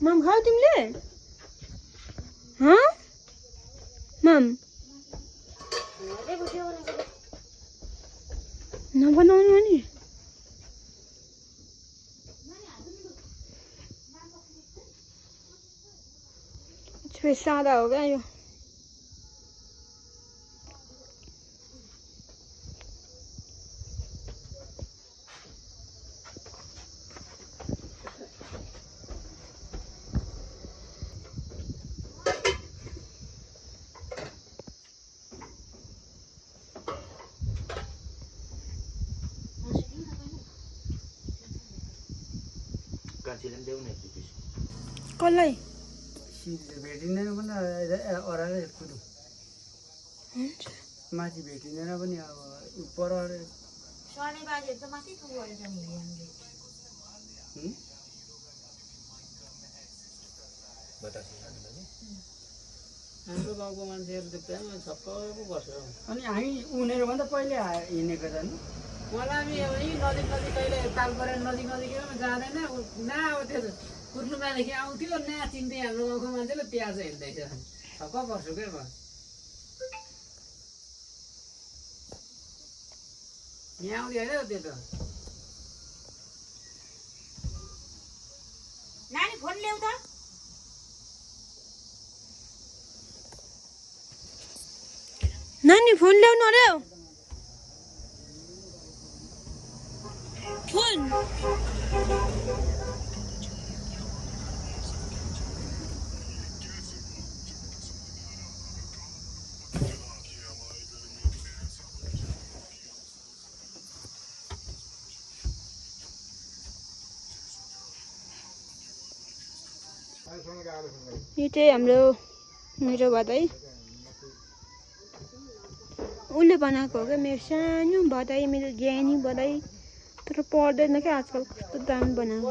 मम खाऊ तिमीले? हाँ मम नबनाउनु नि फिर सादा हो गया यो कसलाई भेटिँदैन पनि अराले कुदो माथि भेटिँदैन पनि अब पर शनिबारहरू त माथि पुग्यो रहेछ नि हामीले हाम्रो गाउँको मान्छेहरू त बिहान छक्क पो बस्छ अनि हामी उनीहरूभन्दा पहिले हिँडेको त नि मलाई पनि नजिक नजिक कहिले ताल परेर नजिक नजिकैमा जाँदैन न अब त्यो कुर्नुमादेखि आउँथ्यो न चिन्थे हाम्रो गाउँको मान्छेले त्यहाँ चाहिँ हिँड्दैछ छक्क पर्छु क्या म यहाँ आउँथ्यो होइन त्यो त नानी फोन ल्याउ त नानी फोन ल्याउनु अरे फोन यो चाहिँ हाम्रो मेरो भदाई उसले बनाएको हो क्या मेरो सानो भदाई मेरो ज्ञानी भदाई तर पढ्दैन क्या आजकल कस्तो दामी बनाएको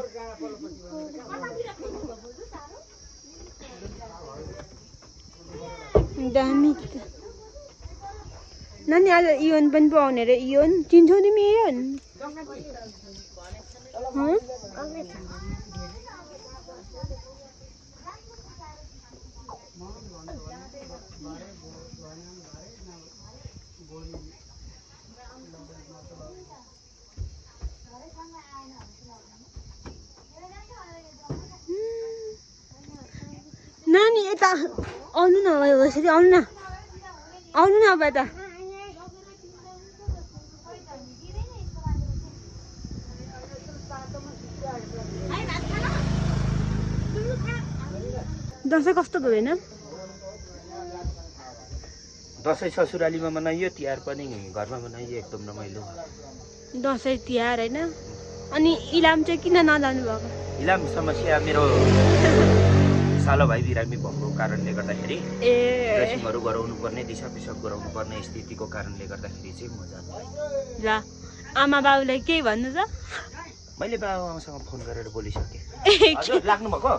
दामी नानी आज इयोन पनि पो आउने रे इयोन चिन्छौ तिमी इयोन नानी यता आउनु न यसरी आउनु न अब यता दसैँ कस्तो भयो होइन दसैँ ससुरालीमा मनाइयो तिहार पनि घरमा मनाइयो एकदम रमाइलो दसैँ तिहार होइन अनि इलाम चाहिँ किन नजानु भएको इलाम समस्या मेरो सालो भाइ बिरामी भएको कारणले गर्दाखेरि ड्रेसिङहरू गराउनु पर्ने दिशा पिसाब गराउनु पर्ने स्थितिको कारणले गर्दाखेरि चाहिँ म जानु ल आमा बाबुलाई केही भन्नु छ मैले बाबु आमासँग फोन गरेर बोलिसकेँ लाग्नु भएको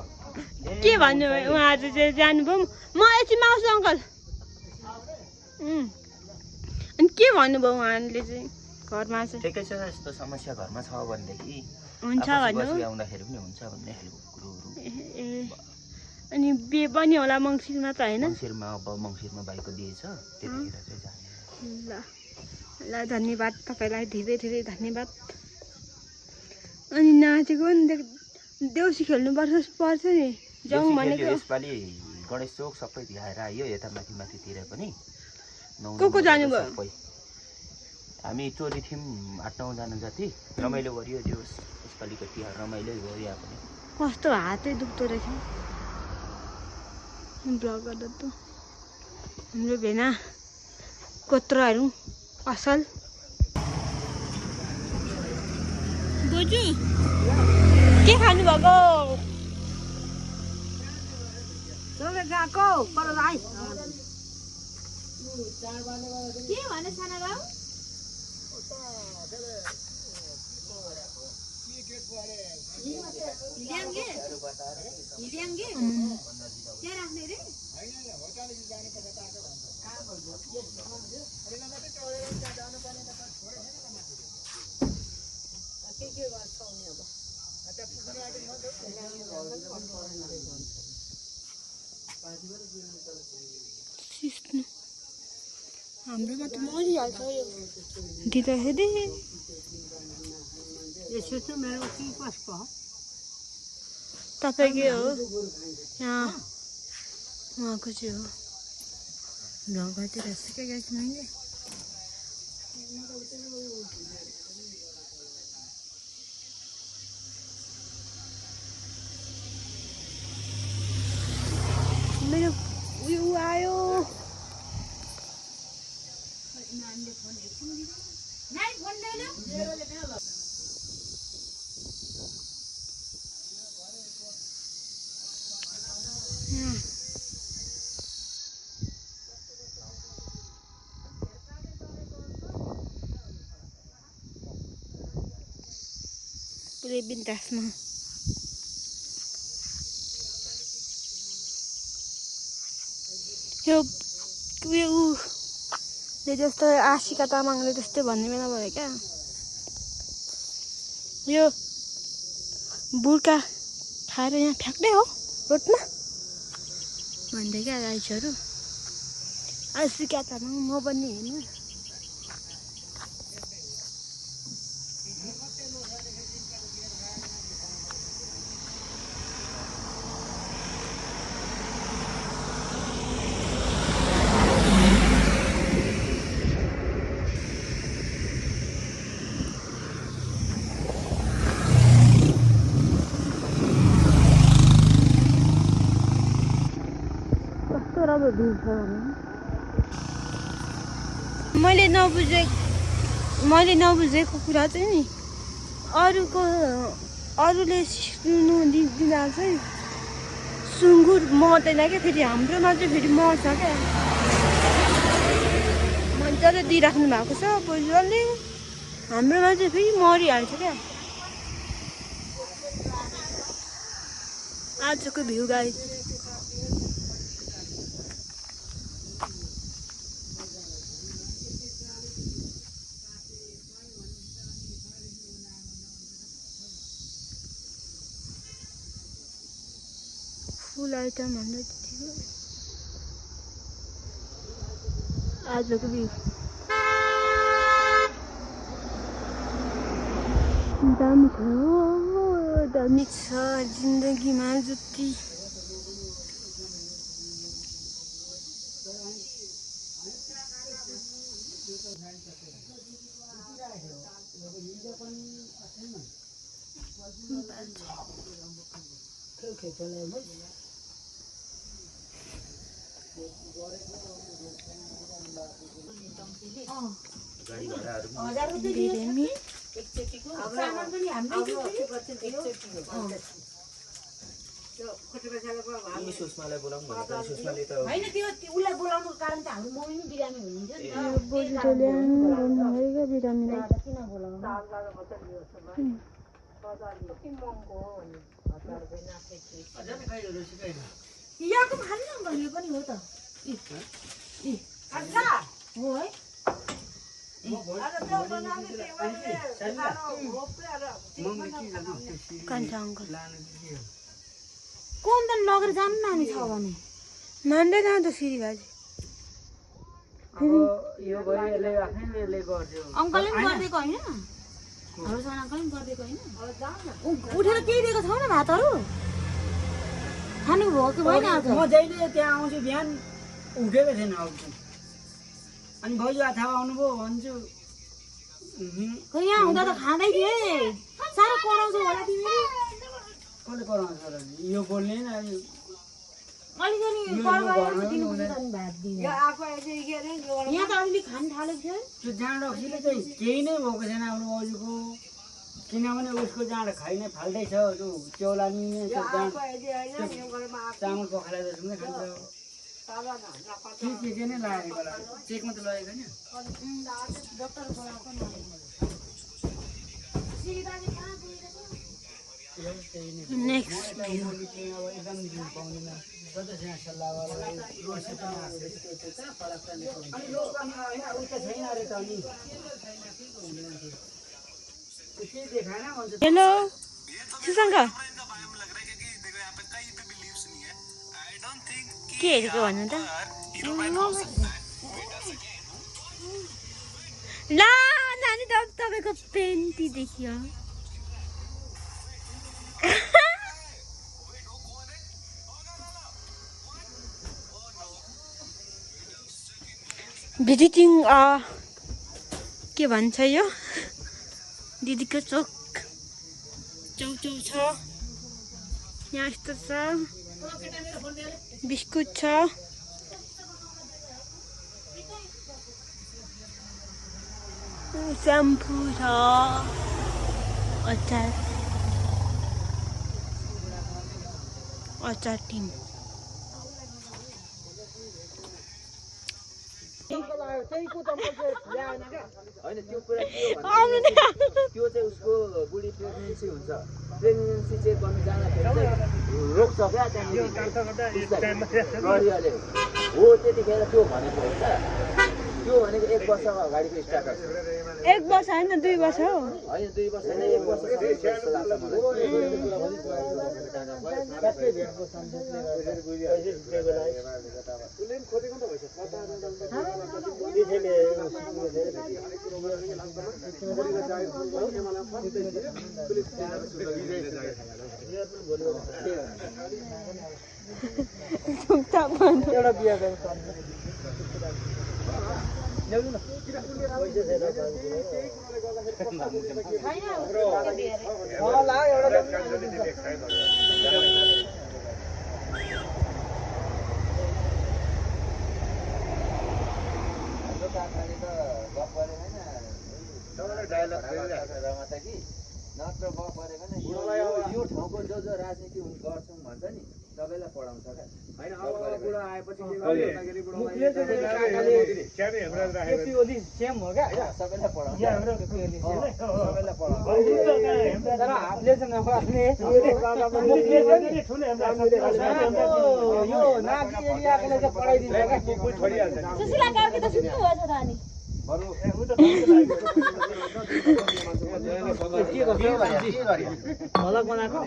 के भन्नु उहाँहरू चाहिँ जानुभयो म एकछिन आउँछु अङ्कल अनि के भन्नुभयो उहाँले चाहिँ घरमा चाहिँ ठिकै छ यस्तो समस्या घरमा छ भनेदेखि हुन्छ भन्नु आउँदाखेरि पनि हुन्छ भन्ने खालको कुरोहरू अनि बिहे पनि होला मङ्सिरमा त होइन मङ्सिरमा भाइको बिहे छ त्यतिखेर चाहिँ जाने ल ल धन्यवाद तपाईँलाई धेरै धेरै धन्यवाद अनि नाचेको नि देउसी खेल्नु पर्छ नि जाउँ भनेको यसपालि गणेश चोक सबै भ्याएर आयो यता माथि माथितिर पनि को जानुभयो हामी चोरी थियौँ 8-9 जना जति रमाइलो गरियो त्यो यसपालिको तिहार रमाइलो भयो यहाँ पनि कस्तो हातै दुख्दो रहेछ ब्लग गर्दा त हाम्रो भेना कोत्रहरू असल बोजू के खानु भएको गएको पर भाइ के भने साना बाउ ल्याङ्गे क्या राख्ने रे सिस्नु हाम्रोमा त मरिहाल्छ यो दिँदाखेरि यसो चाहिँ मेरो के कसको हो तपाईँकै हो यहाँ उहाँको चाहिँ हो ढङ्गतिर सुकै गएको मैले मेरो उयो आयो पुरै बिन्दासमा यो उयोले जस्तो आशिका तामाङले त्यस्तै भन्ने बेला भयो क्या यो बुर्का खाएर यहाँ फ्याँक्दै हो रोडमा भन्दै क्या राइसहरू आशिका तामाङ म पनि हेर्नु मैले नबुझेको कुरा चाहिँ नि अरूले सिक्नु दिँदा चाहिँ सुँगुर मर्दैन क्या फेरि हाम्रोमा चाहिँ फेरि मर्छ क्या मजाले दिइराख्नु भएको छ बोजूले हाम्रोमा चाहिँ फेरि मरिहाल्छ क्या आजको भ्यू गाइस फुल आइटम भन्दै थियो आजको भ्यू दामी छ दामी छ जिन्दगीमा जुत्ती बिरामी सुषमालाई बोलाउँ भनेको सुषमाले त हैन त्यो उलाई बोलाउनुको कारण त हाम्रो मम्मी नि बिरामी हुनुहुन्छ नि बोजूले ल्याउनु भयो बिरामीलाई किन बोलाउनु याको खानु न यो पनि हो त अच्छा हो है कान्छा अङ्कल कोन त लगेर जानु नानी छ भने मान्दैन त सिरी बाजे यो गइले आफैले गर्यो अङ्कलले पनि गरिदिएको होइन हाम्रो सान अङ्कलले पनि गरिदिएको होइन उठेर केही दिएको छैन भातहरू खानु भयो कि भएन आज म जहिले त्यहाँ आउँछु बिहान उठेको थिएन अनि भाउजू अथवा आउनुभयो भन्छु खै यहाँ हुँदा त खाँदै थिए साह्रो कराउँछौ होला तिमी कसले कराउँछ होला यो बोल्ने न अलिकति करबारी दिनुपर्छ नि भात दिनु यहाँ त अलिअलि खानु थालेको थियो त्यो जाँड रक्सीले चाहिँ केही नै भएको छैन आफ्नो भाउजूको किनभने उसको जाँड खाइ नै फाल्दै छ त्यो चौलानी चामल पखालेर जस्तो नै खान्छ के नै लागेको होला चेकमा त लगेको होइन डक्टर बोलाएको नेक्स्ट एकदम पाउँदैन सदस्य यहाँ सल्लाह वाला रोड से पनि आसे कहाँ फरक पर्ने अनि लोक अनि हैन उता छैन रे त अनि के देखाएन भन्छ हेलो सुसङ्ग के हेरेको भन्नु त ला नानी त तपाईँको पेन्टी देखियो भिजिटिङ के भन्छ यो दिदीको चोक चौचौ छ यहाँ यस्तो छ बिस्कुट छ स्याम्पू छ अचार टिम होइन त्यो कुरा के हो भने त्यो चाहिँ उसको बुढी प्रेग्नेन्सी हुन्छ प्रेग्नेन्सी चेक गर्नु जाँदाखेरि चाहिँ रोक्छ क्या त्यहाँनिर हो त्यतिखेर त्यो भनेको हो क्या त्यो भनेको 1 वर्ष अगाडिको स्टार्ट 1 वर्ष होइन 2 वर्ष हो होइन 2 वर्ष होइन 1 वर्ष जस्तो लाग्छ एउटा बिहा गर्नु ल्याउनु न नत्र गफ गरेको नि यो ठाउँको जो राजनीति गर्छौँ भन्छ नि सबैलाई पढाउँछ क्या हैन अब बुढा आएपछि के गर्दाखेरि बुढाले केपी ओली सेम हो क्या सबैलाई पढाउँछ हाम्रो सबैलाई पढाउँछ तर हातले चाहिँ नफाल्ने यो नाकी एरियाकोले चाहिँ पढाइदिन्छ क्या सुशीला कार्की त सुत्नु भएछ त अनि भलक बनाएको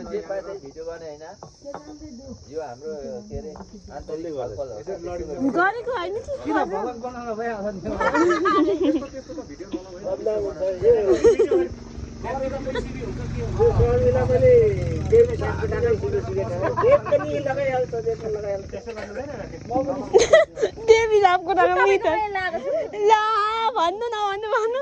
जे पाए त्यही भिडियो गर्ने होइन यो हाम्रो के अरे आन्तरिक छलफल हो गरेको होइन कि किन भलक बनाउन भइहाल्छ देवी साहबको नाम मिटर ला भन्नु न भन्नु